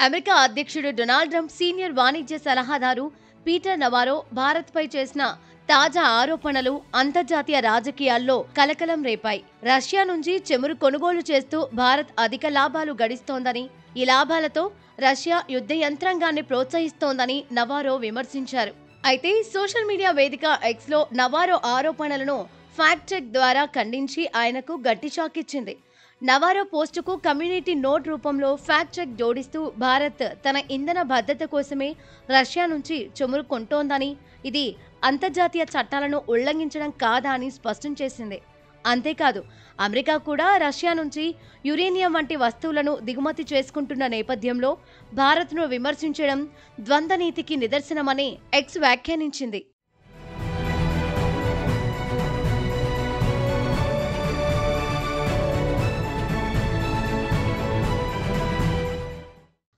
America అధ్యక్షుడు Donald Trump senior వాణిజ్య సలహాదారు పీటర్ నవారో భారత్పై చేసిన తాజా ఆరోపణలు అంతర్జాతీయ రాజకీయాల్లో కలకలం రేపాయి. రష్యా నుంచి చమురు కొనుగోలు చేస్తూ భారత్ అధిక లాభాలు గడిస్తోందని, ఈ లాభాలతో రష్యా యుద్ధ యంత్రాంగాన్ని ప్రోత్సహిస్తోందని నవారో విమర్శించారు. అయితే సోషల్ మీడియా వేదిక ఎక్స్లో నవారో ఆరోపణలను ఫ్యాక్ట్ చెక్ ద్వారా ఖండించి ఆయనకు గట్టి షాక్ ఇచ్చింది. నవారో పోస్టుకు కమ్యూనిటీ నోట్ రూపంలో ఫ్యాక్ట్ చెక్ జోడిస్తూ భారత్ తన ఇంధన భద్రత కోసమే రష్యా నుంచి చమురు కొంటోందని, ఇది అంతర్జాతీయ చట్టాలను ఉల్లంఘించడం కాదా అని స్పష్టం చేసింది. అంతేకాదు, అమెరికా కూడా రష్యా నుంచి యురేనియం వంటి వస్తువులను దిగుమతి చేసుకుంటున్న నేపథ్యంలో భారత్ను విమర్శించడం ద్వంద్వ నీతికి నిదర్శనమని ఎక్స్ వ్యాఖ్యానించింది.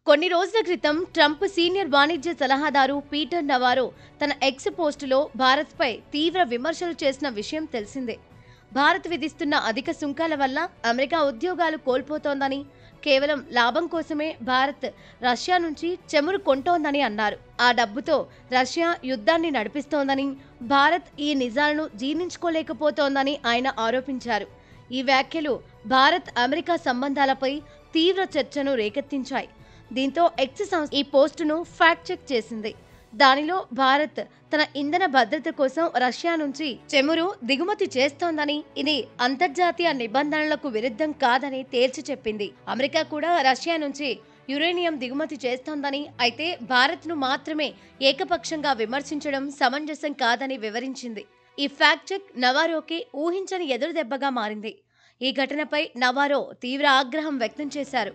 కొన్ని రోజుల క్రితం ట్రంప్ సీనియర్ వాణిజ్య సలహాదారు పీటర్ నవారో తన ఎక్స్ పోస్టులో భారత్పై తీవ్ర విమర్శలు చేసిన విషయం తెలిసిందే. భారత్ విధిస్తున్న అధిక సుంకాల వల్ల అమెరికా ఉద్యోగాలు కోల్పోతోందని, కేవలం లాభం కోసమే భారత్ రష్యా నుంచి చమురు కొంటోందని అన్నారు. ఆ డబ్బుతో రష్యా యుద్ధాన్ని నడిపిస్తోందని, భారత్ ఈ నిజాలను జీర్ణించుకోలేకపోతోందని ఆయన ఆరోపించారు. ఈ వ్యాఖ్యలు భారత్ అమెరికా సంబంధాలపై తీవ్ర చర్చను రేకెత్తించాయి. దీంతో ఎక్స్ సంస్థ ఈ పోస్టును ఫ్యాక్ట్ చెక్ చేసింది. దానిలో భారత్ తన ఇంధన భద్రత కోసం రష్యా నుంచి చమురు దిగుమతి చేస్తోందని, ఇది అంతర్జాతీయ నిబంధనలకు విరుద్ధం కాదని తేల్చి చెప్పింది. అమెరికా కూడా రష్యా నుంచి యురేనియం దిగుమతి చేస్తోందని, అయితే భారత్ను మాత్రమే ఏకపక్షంగా విమర్శించడం సమంజసం కాదని వివరించింది. ఈ ఫ్యాక్ట్ చెక్ నవారోకి ఊహించని ఎదురుదెబ్బగా మారింది. ఈ ఘటనపై నవారో తీవ్ర ఆగ్రహం వ్యక్తం చేశారు.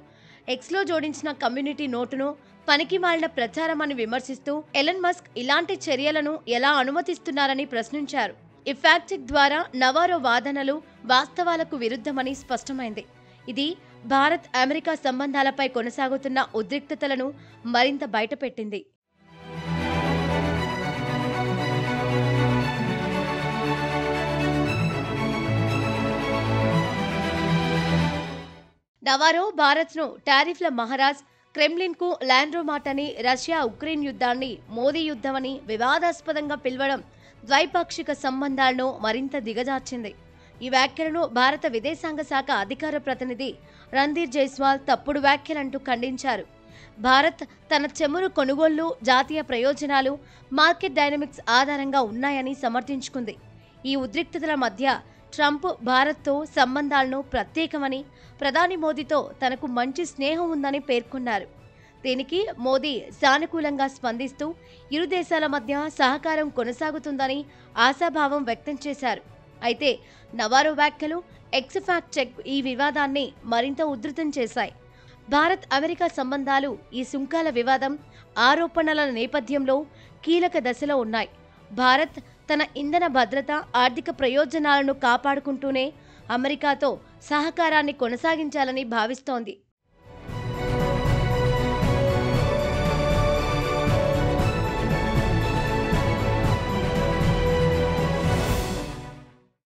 ఎక్స్లో జోడించిన కమ్యూనిటీ నోటును పనికిమాలిన ప్రచారమని విమర్శిస్తూ ఎలన్ మస్క్ ఇలాంటి చర్యలను ఎలా అనుమతిస్తున్నారని ప్రశ్నించారు. ఈ ఫ్యాక్ట్ చెక్ ద్వారా నవారో వాదనలు వాస్తవాలకు విరుద్ధమని స్పష్టమైంది. ఇది భారత్ అమెరికా సంబంధాలపై కొనసాగుతున్న ఉద్రిక్తతలను మరింత బయటపెట్టింది. నవారో భారత్ను టారిఫ్ల మహారాజ్, క్రెమ్లిన్కు ల్యాండ్రోమాట్ అని, రష్యా ఉక్రెయిన్ యుద్ధాన్ని మోదీ యుద్ధమని వివాదాస్పదంగా పిలవడం ద్వైపాక్షిక సంబంధాలను మరింత దిగజార్చింది. ఈ వ్యాఖ్యలను భారత విదేశాంగ శాఖ అధికార ప్రతినిధి రణ్ధీర్ జైస్వాల్ తప్పుడు వ్యాఖ్యలంటూ ఖండించారు. భారత్ తన చమురు కొనుగోళ్లు జాతీయ ప్రయోజనాలు, మార్కెట్ డైనమిక్స్ ఆధారంగా ఉన్నాయని సమర్థించుకుంది. ఈ ఉద్రిక్తతల మధ్య ట్రంప్ భారత్తో సంబంధాలను ప్రత్యేకమని, ప్రధాని మోదీతో తనకు మంచి స్నేహం ఉందని పేర్కొన్నారు. దీనికి మోదీ సానుకూలంగా స్పందిస్తూ ఇరు దేశాల మధ్య సహకారం కొనసాగుతుందని ఆశాభావం వ్యక్తం చేశారు. అయితే నవారో వ్యాఖ్యలు, ఎక్స్ ఫ్యాక్ట్ చెక్ ఈ వివాదాన్ని మరింత ఉధృతం చేశాయి. భారత్ అమెరికా సంబంధాలు ఈ సుంకాల వివాదం, ఆరోపణల నేపథ్యంలో కీలక దశలో ఉన్నాయి. భారత్ తన ఇంధన భద్రత, ఆర్థిక ప్రయోజనాలను కాపాడుకుంటూనే అమెరికాతో సహకారాన్ని కొనసాగించాలని భావిస్తోంది.